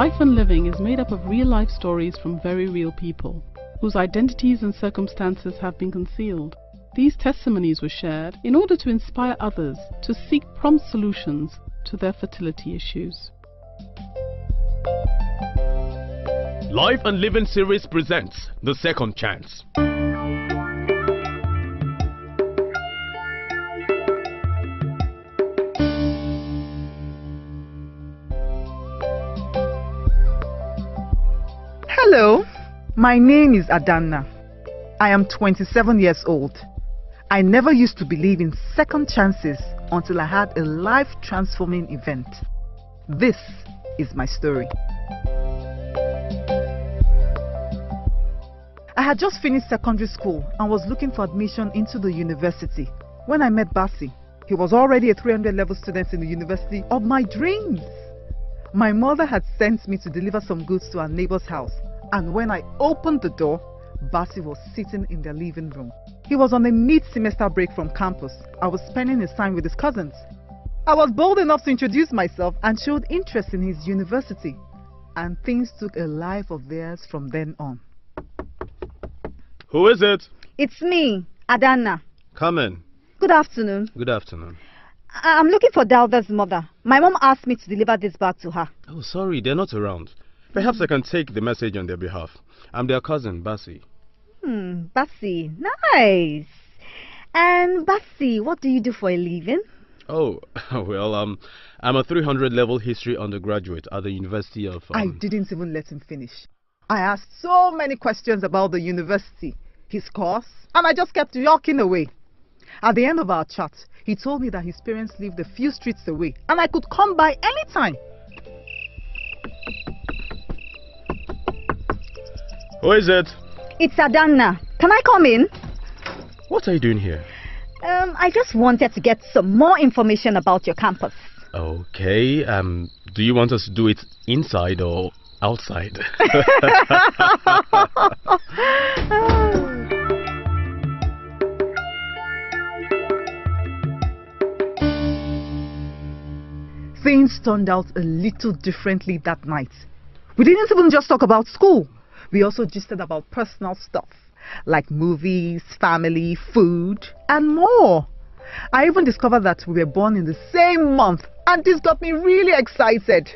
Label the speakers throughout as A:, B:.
A: Life and Living is made up of real-life stories from very real people, whose identities and circumstances have been concealed. These testimonies were shared in order to inspire others to seek prompt solutions to their fertility issues.
B: Life and Living series presents The Second Chance.
C: Hello, my name is Adanna. I am 27 years old. I never used to believe in second chances until I had a life-transforming event. This is my story. I had just finished secondary school and was looking for admission into the university when I met Basi. He was already a 300 level student in the university of my dreams. My mother had sent me to deliver some goods to our neighbor's house, and when I opened the door, Basi was sitting in their living room. He was on a mid-semester break from campus. I was spending his time with his cousins. I was bold enough to introduce myself and showed interest in his university, and things took a life of theirs from then on.
B: Who is it?
D: It's me, Adanna.
B: Come in.
D: Good afternoon.
B: Good afternoon.
D: I'm looking for Dalda's mother. My mom asked me to deliver this bag to her.
B: Oh, sorry, they're not around. Perhaps I can take the message on their behalf. I'm their cousin, Basi.
D: Basi. Nice. And Basi, what do you do for a living?
B: Oh, well, I'm a 300 level history undergraduate at the University of...
C: I didn't even let him finish. I asked so many questions about the university, his course, and I just kept walking away. At the end of our chat, he told me that his parents lived a few streets away and I could come by anytime.
B: Who is it?
D: It's Adanna. Can I come in?
B: What are you doing here?
D: I just wanted to get some more information about your campus.
B: Okay, do you want us to do it inside or outside?
C: Things turned out a little differently that night. We didn't even just talk about school. We also gisted about personal stuff, like movies, family, food, and more. I even discovered that we were born in the same month, and this got me really excited.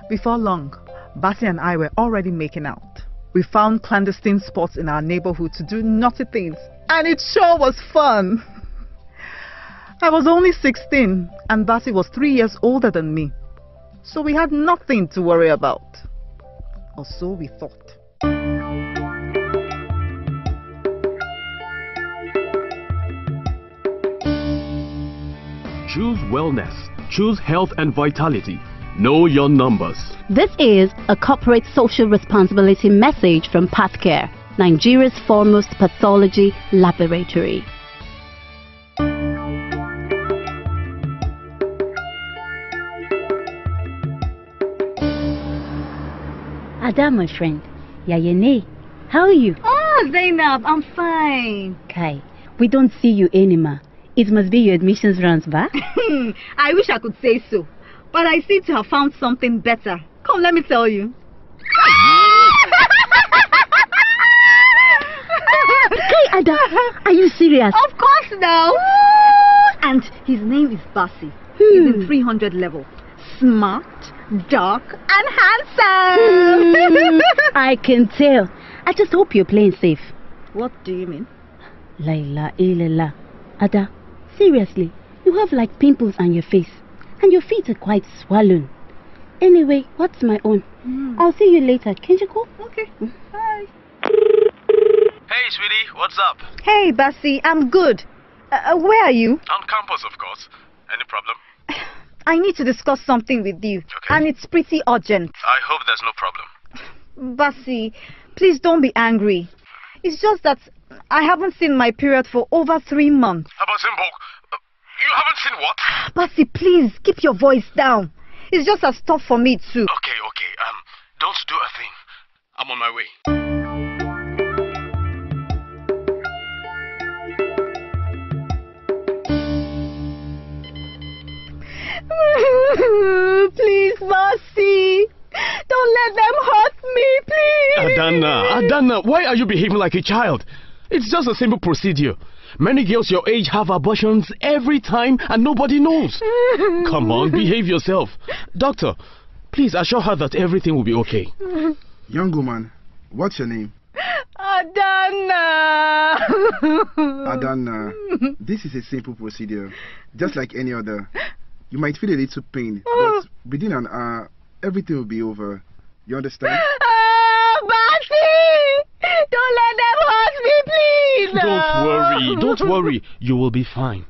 C: Before long, Basi and I were already making out. We found clandestine spots in our neighborhood to do naughty things, and it sure was fun. I was only 16, and Basi was 3 years older than me, so we had nothing to worry about. Or so we thought.
B: Choose wellness. Choose health and vitality. Know your numbers.
E: This is a corporate social responsibility message from Pathcare, Nigeria's foremost pathology laboratory.
F: Ada, my friend. Yayene, how are you?
D: Oh, Zainab, I'm fine.
F: Kai, we don't see you anymore. It must be your admissions runs back.
D: I wish I could say so, but I seem to have found something better. Come, let me tell you.
F: Kai, Ada, are you serious?
D: Of course now. And his name is Basi. He's in 300 level. Smart, dark, and handsome.
F: I can tell. I just hope you're playing safe.
D: What do you mean?
F: Laila, Ilela. Ada, seriously, you have like pimples on your face, and your feet are quite swollen. Anyway, what's my own? I'll see you later. Can you go?
D: Okay. Bye.
B: Hey, sweetie, what's up?
D: Hey, Basi, I'm good. Where are you?
B: On campus, of course. Any problem?
D: I need to discuss something with you,
B: Okay.
D: and it's pretty urgent.
B: I hope there's no problem.
D: Basi, please don't be angry. It's just that I haven't seen my period for over 3 months.
B: About Simbo, you haven't seen what?
D: Basi, please, keep your voice down. It's just as tough for me too.
B: Okay, don't do a thing. I'm on my way.
D: Please, Basi.
C: let them hurt me, please.
B: Adana, why are you behaving like a child? It's just a simple procedure. Many girls your age have abortions every time and nobody knows. Come on, behave yourself. Doctor, please assure her that everything will be okay.
G: Young woman, what's your name?
C: Adana.
G: Adana, this is a simple procedure, just like any other. You might feel a little pain, but within an hour, everything will be over. You understand?
C: Basi! Don't let them hurt me, please!
B: Don't worry. You will be fine.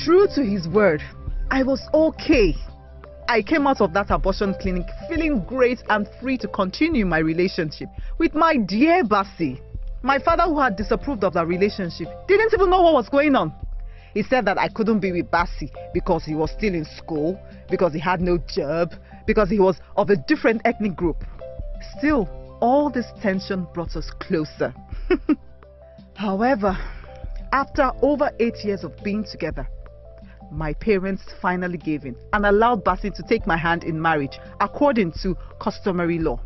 C: True to his word, I was okay. I came out of that abortion clinic feeling great and free to continue my relationship with my dear Basi. My father, who had disapproved of that relationship, didn't even know what was going on. He said that I couldn't be with Basi because he was still in school, because he had no job, because he was of a different ethnic group. Still, all this tension brought us closer. However, after over 8 years of being together, my parents finally gave in and allowed Basi to take my hand in marriage according to customary law.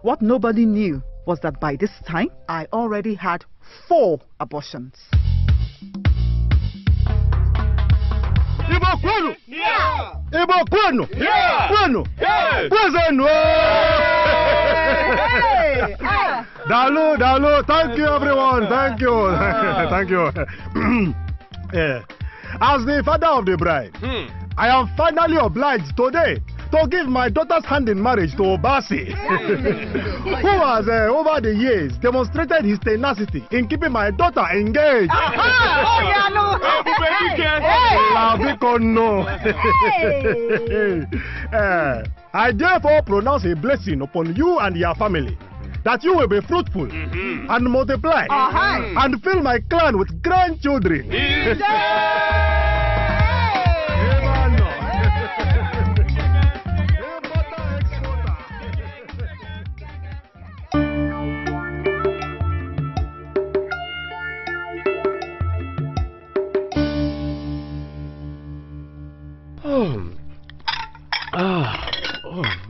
C: What nobody knew was that by this time, I already had 4 abortions.
H: Ibo kwenu? Yeah. Ibo kwenu? Yeah. Kwenu? Yeah. Kwenu? Hey. Dalu. Thank you, everyone. Thank you. Thank you. Yeah. As the father of the bride, I am finally obliged today to give my daughter's hand in marriage to Basi, who has over the years demonstrated his tenacity in keeping my daughter engaged. I therefore pronounce a blessing upon you and your family, that you will be fruitful and multiply and fill my clan with grandchildren.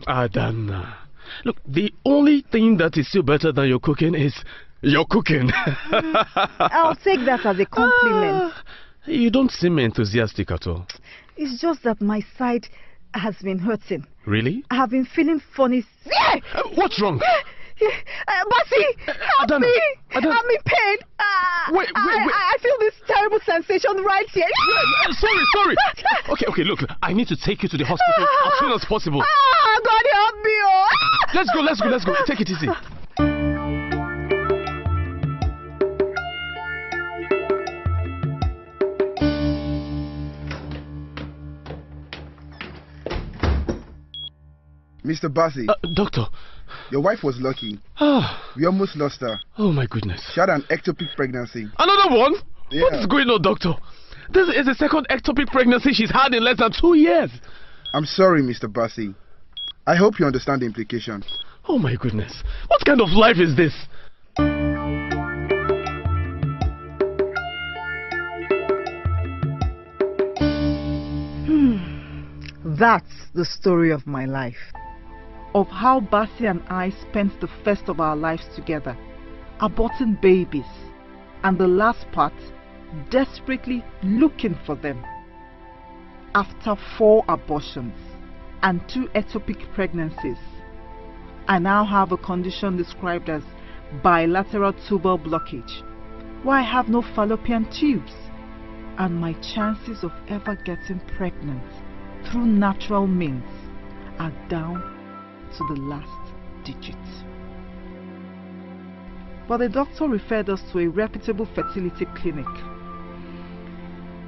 B: Adana. Look, the only thing that is still better than your cooking is your cooking.
C: I'll take that as a compliment.
B: You don't seem enthusiastic at all.
C: It's just that my side has been hurting.
B: Really?
C: I have been feeling funny.
B: What's wrong?
C: Basi, help me! I'm in pain.
B: Wait.
C: I feel this terrible sensation right here.
B: Sorry. Okay, look, I need to take you to the hospital as soon as possible.
C: God help me! Oh.
B: Let's go. Take it easy.
G: Mr. Basi.
B: Doctor.
G: Your wife was lucky. We almost lost her.
B: Oh my goodness.
G: She had an ectopic pregnancy.
B: Another one?
G: Yeah.
B: What is going on, doctor? This is the second ectopic pregnancy she's had in less than 2 years.
G: I'm sorry, Mr. Basi. I hope you understand the implication.
B: Oh my goodness. What kind of life is this?
C: That's the story of my life. Of how Basi and I spent the first of our lives together, aborting babies, and the last part, desperately looking for them. After 4 abortions and 2 ectopic pregnancies, I now have a condition described as bilateral tubal blockage, where I have no fallopian tubes, and my chances of ever getting pregnant through natural means are down to the last digit. But the doctor referred us to a reputable fertility clinic.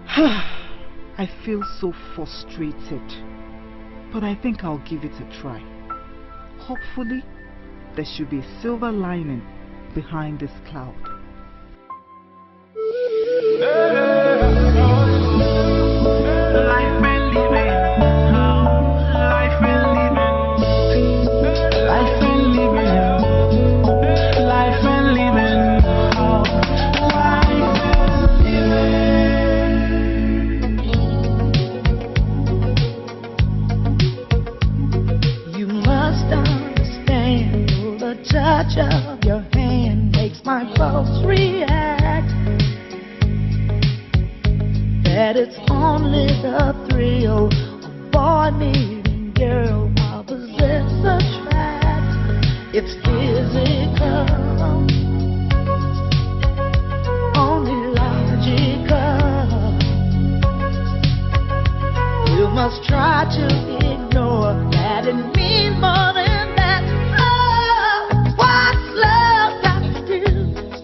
C: I feel so frustrated, but I think I'll give it a try. Hopefully, there should be a silver lining behind this cloud.
I: Life and living. touch of your hand makes my pulse react. That it's only the thrill of boy meeting girl, opposites attract. It's physical, only logical. You must try to ignore that it means more than that. Oh, what's love got to do?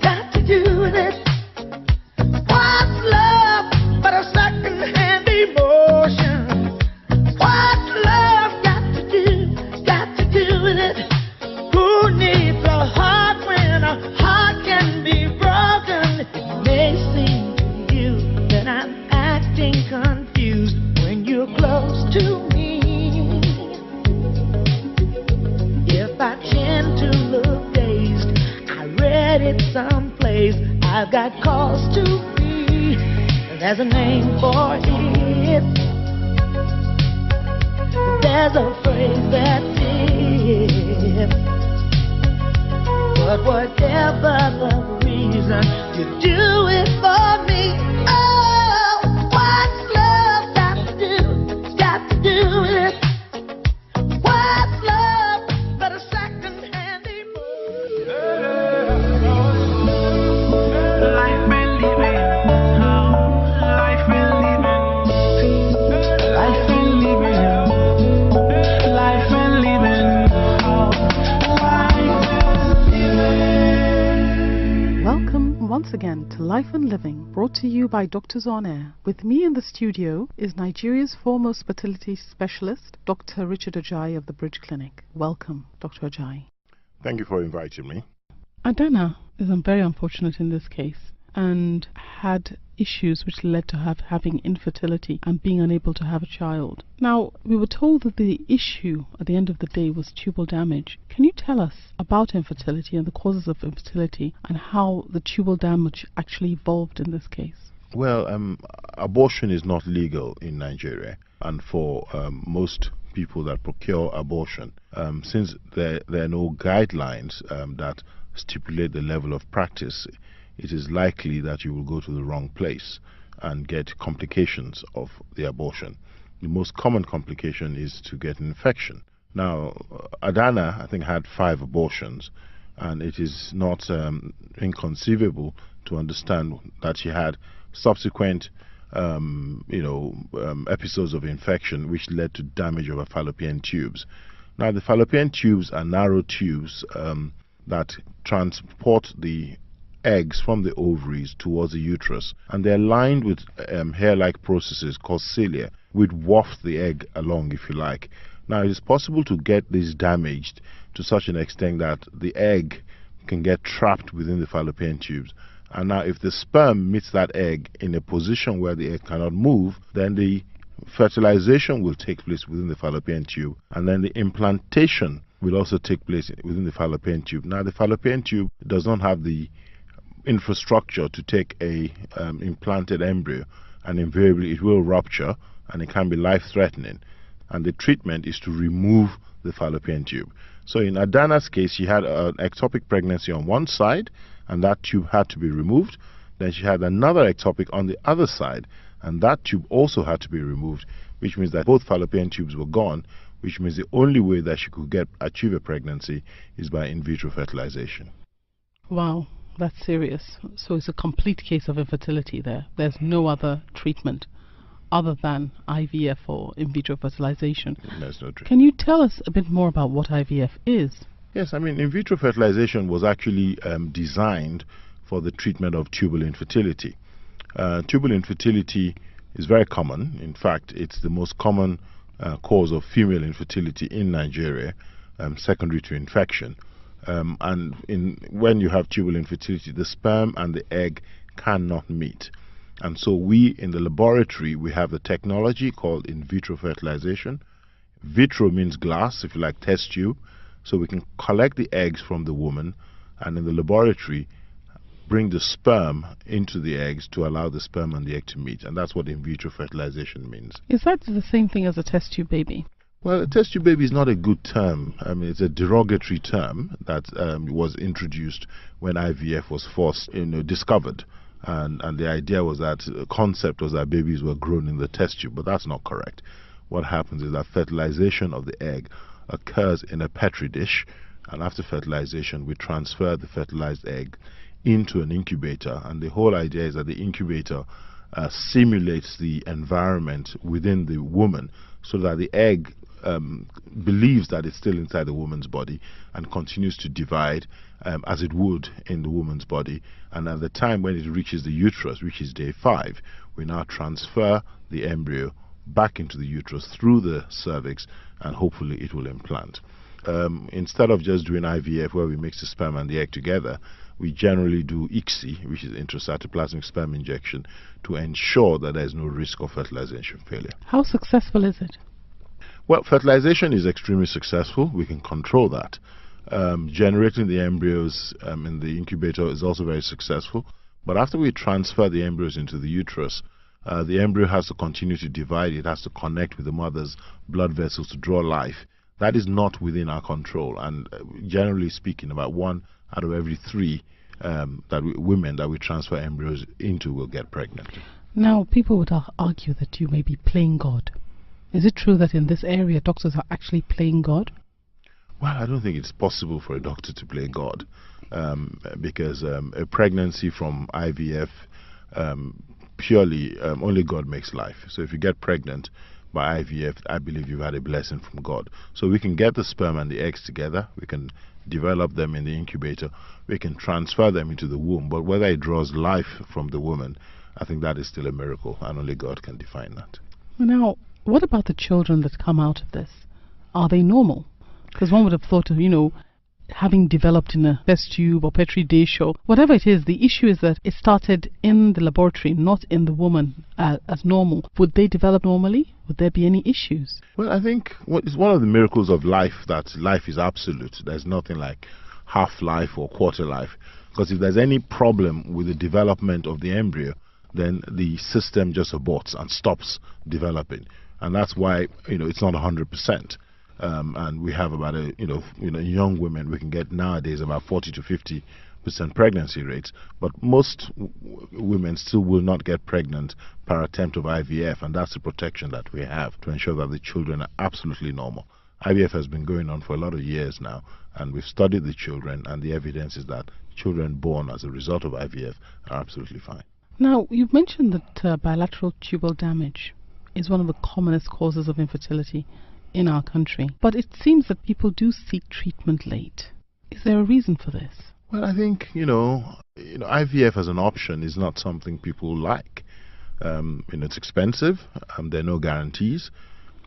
I: Got to do with it. What's love but a second-hand emotion? What's love got to do? Got to do with it. Who needs a heart when a heart can be broken? It may seem to you that I'm acting confused when you're close to me. If I tend to look dazed, I read it someplace. I've got cause to be. There's a name for it. There's a phrase that's it. But whatever the reason, you do it for me. Oh, what's love got to do? Got to do with it. What's love but a second-hand emotion? Life been living, life been living, life been living, life been living,
A: Welcome once again to Life and Living, brought to you by Doctors on Air. With me in the studio is Nigeria's foremost fertility specialist, Dr. Richard Ajayi of the Bridge Clinic. Welcome, Dr. Ajayi.
J: Thank you for inviting me.
A: Adana is very unfortunate in this case and had issues which led to having infertility and being unable to have a child. Now, we were told that the issue at the end of the day was tubal damage. Can you tell us about infertility and the causes of infertility and how the tubal damage actually evolved in this case?
J: Well, abortion is not legal in Nigeria, and for most people that procure abortion, since there are no guidelines that stipulate the level of practice, it is likely that you will go to the wrong place and get complications of the abortion. The most common complication is to get an infection. Now, Adana, I think, had 5 abortions, and it is not inconceivable to understand that she had subsequent episodes of infection which led to damage of her fallopian tubes. Now, the fallopian tubes are narrow tubes that transport the eggs from the ovaries towards the uterus, and they're lined with hair-like processes called cilia, which waft the egg along, if you like. Now, it is possible to get this damaged to such an extent that the egg can get trapped within the fallopian tubes. And now, if the sperm meets that egg in a position where the egg cannot move, then the fertilization will take place within the fallopian tube, and then the implantation will also take place within the fallopian tube. Now, the fallopian tube does not have the infrastructure to take a implanted embryo, and invariably it will rupture and it can be life-threatening, and the treatment is to remove the fallopian tube. So in Adana's case, she had an ectopic pregnancy on one side, and that tube had to be removed. Then she had another ectopic on the other side, and that tube also had to be removed, which means that both fallopian tubes were gone, which means the only way that she could achieve a pregnancy is by in vitro fertilization.
A: Wow, that's serious. So it's a complete case of infertility there. There's no other treatment other than IVF or in vitro fertilization.
J: There's no treatment.
A: Can you tell us a bit more about what IVF is?
J: Yes, I mean, in vitro fertilization was actually designed for the treatment of tubal infertility. Tubal infertility is very common. In fact, it's the most common cause of female infertility in Nigeria, secondary to infection. And when you have tubal infertility, the sperm and the egg cannot meet. And so we, in the laboratory, we have the technology called in vitro fertilization. Vitro means glass, if you like, test tube. So we can collect the eggs from the woman, and in the laboratory, bring the sperm into the eggs to allow the sperm and the egg to meet. And that's what in vitro fertilization means.
A: Is that the same thing as a test tube baby?
J: Well, a test tube baby is not a good term. I mean, it's a derogatory term that was introduced when IVF was first, discovered. And the idea was that, the concept was that babies were grown in the test tube, but that's not correct. What happens is that fertilization of the egg occurs in a petri dish, and after fertilization, we transfer the fertilized egg into an incubator, and the whole idea is that the incubator simulates the environment within the woman so that the egg believes that it's still inside the woman's body and continues to divide as it would in the woman's body. And at the time when it reaches the uterus, which is day 5, we now transfer the embryo back into the uterus through the cervix, and hopefully it will implant. Instead of just doing IVF where we mix the sperm and the egg together, we generally do ICSI, which is intracytoplasmic sperm injection, to ensure that there is no risk of fertilization failure.
A: How successful is it?
J: Well, fertilization is extremely successful. We can control that. Generating the embryos in the incubator is also very successful. But after we transfer the embryos into the uterus, the embryo has to continue to divide. It has to connect with the mother's blood vessels to draw life. That is not within our control. And generally speaking, about 1 out of every 3 women that we transfer embryos into will get pregnant.
A: Now, people would argue that you may be playing God. Is it true that in this area doctors are actually playing God?
J: Well, I don't think it's possible for a doctor to play God, because a pregnancy from IVF, purely only God makes life. So if you get pregnant by IVF, I believe you've had a blessing from God. So we can get the sperm and the eggs together, we can develop them in the incubator, we can transfer them into the womb, but whether it draws life from the woman, I think that is still a miracle, and only God can define that.
A: Now, what about the children that come out of this? Are they normal? Because one would have thought of, having developed in a test tube or petri dish or whatever it is, the issue is that it started in the laboratory, not in the woman as normal. Would they develop normally? Would there be any issues?
J: Well, I think it's one of the miracles of life that life is absolute. There's nothing like half life or quarter life. Because if there's any problem with the development of the embryo, then the system just aborts and stops developing. And that's why, it's not 100%. And we have about young women, we can get nowadays about 40 to 50% pregnancy rates, but most women still will not get pregnant per attempt of IVF, and that's the protection that we have to ensure that the children are absolutely normal. IVF has been going on for a lot of years now, and we've studied the children, and the evidence is that children born as a result of IVF are absolutely fine.
A: Now, you've mentioned that bilateral tubal damage is one of the commonest causes of infertility in our country, but it seems that people do seek treatment late. Is there a reason for this?
J: Well, I think IVF as an option is not something people like. It's expensive. There are no guarantees.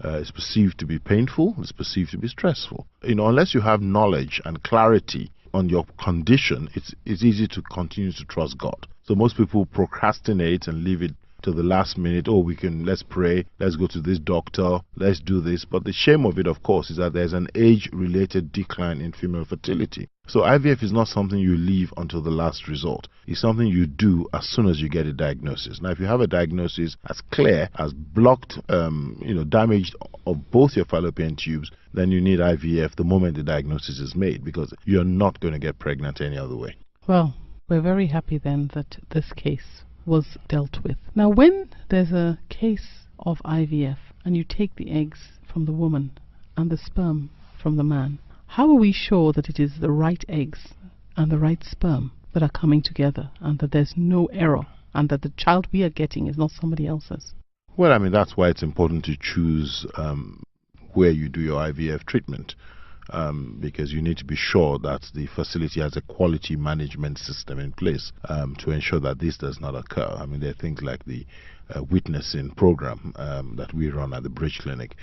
J: It's perceived to be painful. It's perceived to be stressful. Unless you have knowledge and clarity on your condition, it's easy to continue to trust God. So most people procrastinate and leave it to the last minute. Let's pray, let's go to this doctor, let's do this. But the shame of it, of course, is that there's an age-related decline in female fertility. So IVF is not something you leave until the last resort. It's something you do as soon as you get a diagnosis. Now, if you have a diagnosis as clear as blocked, damage of both your fallopian tubes, then you need IVF the moment the diagnosis is made, because you're not going to get pregnant any other way.
A: Well, we're very happy then that this case was dealt with. Now, when there's a case of IVF and you take the eggs from the woman and the sperm from the man, how are we sure that it is the right eggs and the right sperm that are coming together, and that there's no error, and that the child we are getting is not somebody else's?
J: Well, that's why it's important to choose where you do your IVF treatment. Because you need to be sure that the facility has a quality management system in place to ensure that this does not occur. There are things like the witnessing program that we run at the Bridge Clinic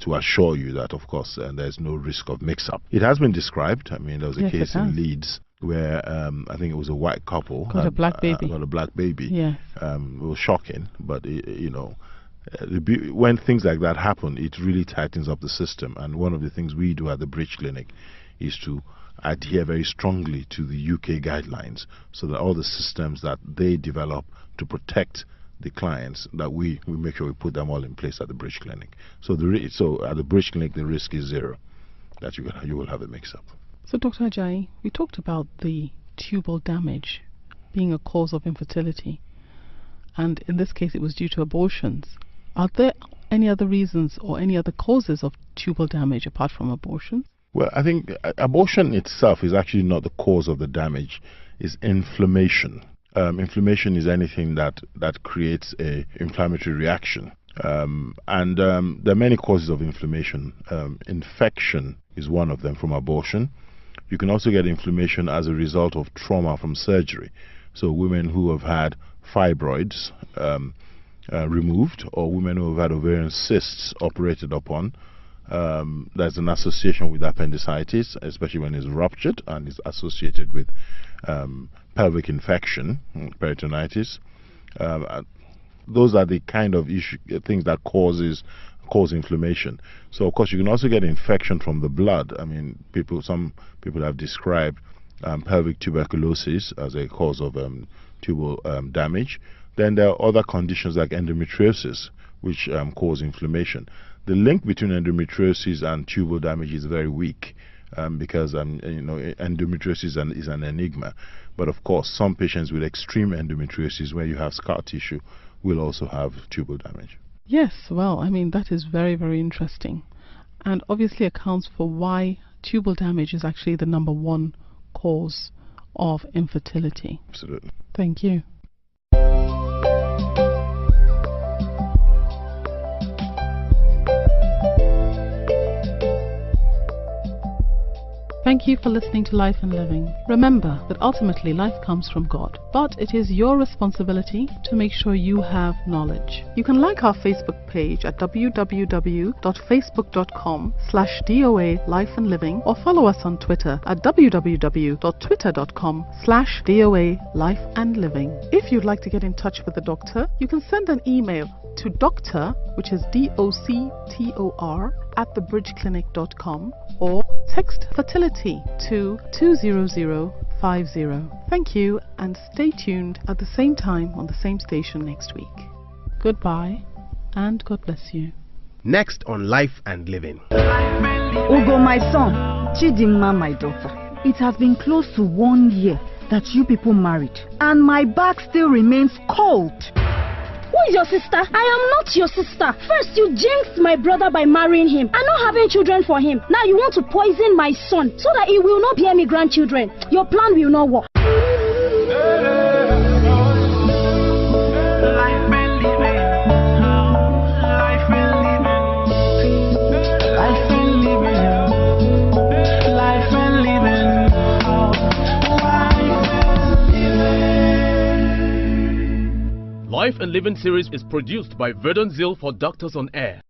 J: to assure you that, of course, there's no risk of mix-up. It has been described. There was a case in Leeds where I think it was a white couple
A: got a black baby.
J: Got a black baby.
A: Yes.
J: It was shocking, but when things like that happen, it really tightens up the system. And one of the things we do at the Bridge Clinic is to adhere very strongly to the UK guidelines, so that all the systems that they develop to protect the clients, that we make sure we put them all in place at the Bridge Clinic. So at the Bridge Clinic, the risk is zero that you will have a mix-up.
A: So, Dr. Ajayi, we talked about the tubal damage being a cause of infertility, and in this case it was due to abortions. Are there any other reasons or any other causes of tubal damage apart from abortion?
J: Well, I think abortion itself is actually not the cause of the damage. It's inflammation. Inflammation is anything that creates a inflammatory reaction. And there are many causes of inflammation. Infection is one of them from abortion. You can also get inflammation as a result of trauma from surgery. So women who have had fibroids removed, or women who have had ovarian cysts operated upon, there's an association with appendicitis, especially when it's ruptured and is associated with pelvic infection, peritonitis. Those are the kind of things that cause inflammation. So of course you can also get infection from the blood. I mean, some people have described pelvic tuberculosis as a cause of tubal damage. Then there are other conditions like endometriosis, which cause inflammation. The link between endometriosis and tubal damage is very weak, because endometriosis is an enigma. But of course, some patients with extreme endometriosis, where you have scar tissue, will also have tubal damage.
A: Yes, well, I mean, that is very, very interesting, and obviously accounts for why tubal damage is actually the #1 cause of infertility.
J: Absolutely.
A: Thank you. Thank you for listening to Life and Living. Remember that ultimately life comes from God, but it is your responsibility to make sure you have knowledge. You can like our Facebook page at www.facebook.com/DOA Life and Living, or follow us on Twitter at www.twitter.com/DOA Life and Living. If you'd like to get in touch with the doctor, you can send an email to doctor, which is DOCTOR, at thebridgeclinic.com, or text fertility to 20050. Thank you, and stay tuned at the same time on the same station next week. Goodbye, and God bless you.
K: Next on Life and Living.
D: Ugo, my son, Chidimma, my daughter. It has been close to 1 year that you people married, and my back still remains cold.
F: Who is your sister? I am not your sister. First, you jinxed my brother by marrying him and not having children for him. Now you want to poison my son so that he will not bear me grandchildren. Your plan will not work.
B: Life and Living series is produced by Verdant Zeal for Doctors on Air.